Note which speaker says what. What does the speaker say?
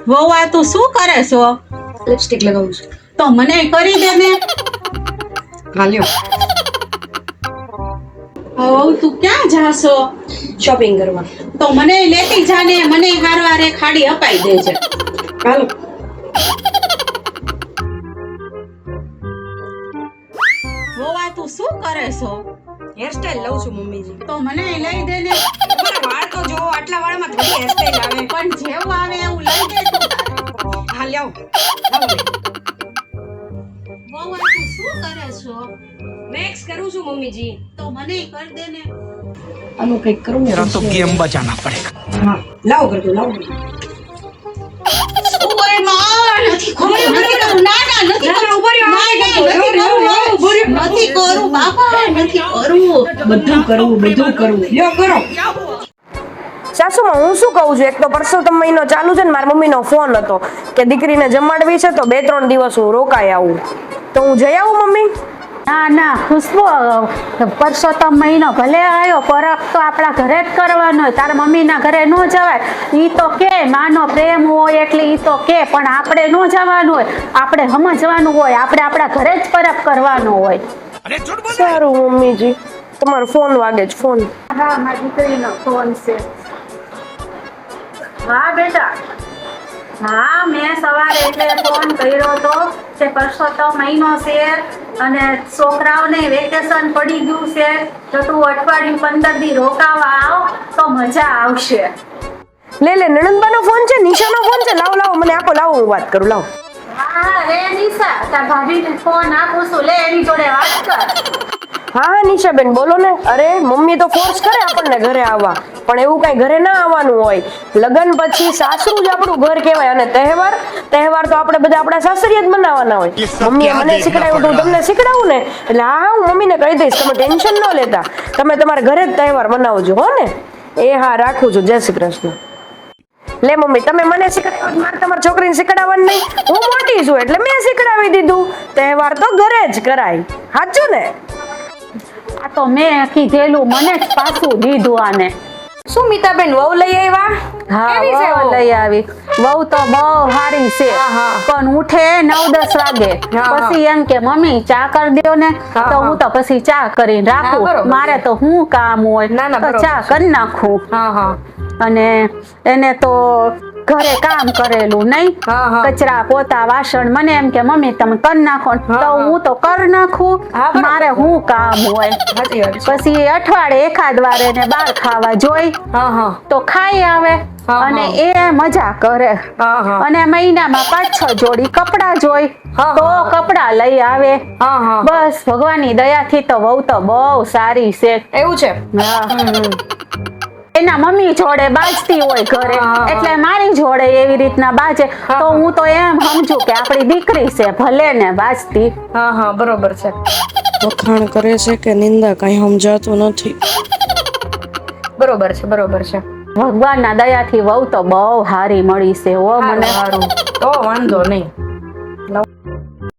Speaker 1: વહુઆ તું શું કરે છો?
Speaker 2: લિપસ્ટિક લગાવું છું.
Speaker 1: તો મને કરી દે ને.
Speaker 2: હા લ્યો.
Speaker 1: વહુ તું ક્યાં જાશો?
Speaker 2: શોપિંગ કરવા.
Speaker 1: તો મને લેતી જાને, મને હારવારે ખાડી અપાઈ દેજે.
Speaker 2: હાલો.
Speaker 1: વહુઆ તું શું કરે છો?
Speaker 2: હેરસ્ટાઈલ લઉં છું મમ્મીજી.
Speaker 1: તો મને લઈ દે ને.
Speaker 2: તમારા વાળ તો જો આટલા વાળમાં થોડી હેરસ્ટાઈલ આવે.
Speaker 1: પણ જેવું આવે એવું લઈ દે તું તારે.
Speaker 2: હા લ્યો. લાવો લે.
Speaker 1: વહુઆ તું શું કરે છો?
Speaker 2: મેક્સ કરું છું મમ્મીજી.
Speaker 1: તો મને કરી દે ને.
Speaker 2: આનું કંઈક કરું ને.
Speaker 3: तो गेम बचाना पड़ेगा.
Speaker 2: હા લાવો કરજો લાવો.
Speaker 1: ઓય માં નથી કરું, નથી કરું. ના ના નથી
Speaker 2: ના,
Speaker 1: કરું.
Speaker 2: ઉભો રહ્યો.
Speaker 1: ના, ના,
Speaker 2: ઉભો
Speaker 1: નથી
Speaker 2: રહ્યો,
Speaker 1: કરું.
Speaker 2: ઉભો રહ્યો.
Speaker 1: નથી કરું બાપા, નથી કરું.
Speaker 2: બધું કરવું. લ્યો કરો.
Speaker 4: સાસુમાં હું શું કહું છું, એક તો પરસોત્તમ મહિનો ચાલુ છે ને મારી મમ્મીનો ફોન હતો કે દીકરીને જમાડવી છે તો 2-3 દિવસ હું રોકાઈ આવું, તો હું જઈ આવું મમ્મી?
Speaker 5: ના ના ખુશ્બુ, પરસોત્તમ મહિનો ભલે આવ્યો પરબ તો આપણા ઘરે જ કરવાનો હોય. તારા મમ્મીના ઘરે ન જવાય. ઈ તો કે માનો પ્રેમ હોય એટલે ઈ તો કે, પણ આપણે ન જવાનું હોય, આપણે સમજવાનું હોય, આપણે આપણા ઘરે જ પરબ કરવાનો હોય.
Speaker 4: સારું મમ્મીજી, તમારો ફોન વાગે છે. ફોન
Speaker 5: હા, મારી દીકરીનો ફોન છે. હા બેટા, હા મેં સવારે એટલે ફોન કર્યો હતો કે પરસોત્તમ મહિનો છે અને છોકરાઓને વેકેશન પડી ગયું છે તો તું અઠવાડિયું 15 દી રોકાવા આવ તો મજા આવશે.
Speaker 4: લે નણંદબાનો ફોન છે, નિશાનો ફોન છે. લાવો મને આપો, લાવો હું વાત કરું. લાવો.
Speaker 5: હા રે નિશા, તાર ભાભીને ફોન આપું છું, લે એની જોડે વાત કર.
Speaker 4: હા નિશાબેન બોલો ને. અરે મમ્મી તો ફોર્સ કરે આપણને ઘરે આવવા, પણ એવું કઈ ઘરે ના આવવાનું હોય. લગ્ન પછી સાસરું જ આપણું ઘર કહેવાય, અને તહેવાર તો આપણે બધા આપણા સાસરીએ જ મનાવવાના હોય. મમ્મીએ મને શીખડાવ્યું તો હું તમને શીખડાવું ને, એટલે હા હું મમ્મીને કહી દઈશ, તમે ટેન્શન ન લેતા, તમે તમારા ઘરે જ તહેવાર મનાવજો હો ને. એ હા રાખું છું. જય શ્રી કૃષ્ણ. લે મમ્મી તમે મને શીખડાવ્યું, મારે તમારી છોકરીને શીખડાવવાનું નહીં. હું મોટી છું એટલે મેં શીખડાવી દીધું. તહેવાર તો ઘરે જ કરાય, સાચું ને?
Speaker 5: આ તો મેં કીધેલું, મને જ પાછું દીધું આને.
Speaker 4: શું મિતાબેન વહુ લઈ આવ્યા?
Speaker 5: હા
Speaker 4: કેવી છે
Speaker 5: વહુ
Speaker 4: વહુ?
Speaker 5: લઈ આવી. વહુ તો બહુ સારી છે, પણ ઉઠે 9-10 વાગે, પછી એમ કે મમ્મી ચા કરી દ્યો ને, તો હું તો પછી ચા કરીને રાખું. મારે તો શું કામ હોય તો ચા કરી નાખું. અને એને તો ઘરે કામ કરેલું નહીં, કચરા પોતા વાસણ, મને એમ કે મમ્મી તમે કરી નાખો, તો હું તો કરી નાખું. મારે શું કામ હોય. પછી અઠવાડિયે એકાદ વાર એને બહાર ખાવા જોઈ તો ખાઈ આવે અને એ મજા કરે. અને મહિનામાં 5-6 જોડી કપડા જોઈ તો કપડા લઈ આવે. બસ ભગવાનની દયાથી તો વહુ તો બહુ સારી છે.
Speaker 4: એવું છે?
Speaker 5: હા, એના મમ્મી જોડે બાજતી હોય ઘરે, એટલે મારી જોડે એવી રીતના બાજે, તો હું તો એમ સમજુ કે આપણી દીકરી છે, ભલે ને બાજતી.
Speaker 4: હા બરોબર છે. વખાણ કરે છે કે નિંદા, કઈ સમજાતું નથી. બરોબર છે.
Speaker 5: ભગવાનના દયાથી વહુ તો બહુ હારી મળી છે. ઓ મને
Speaker 4: તો વાંધો નહીં.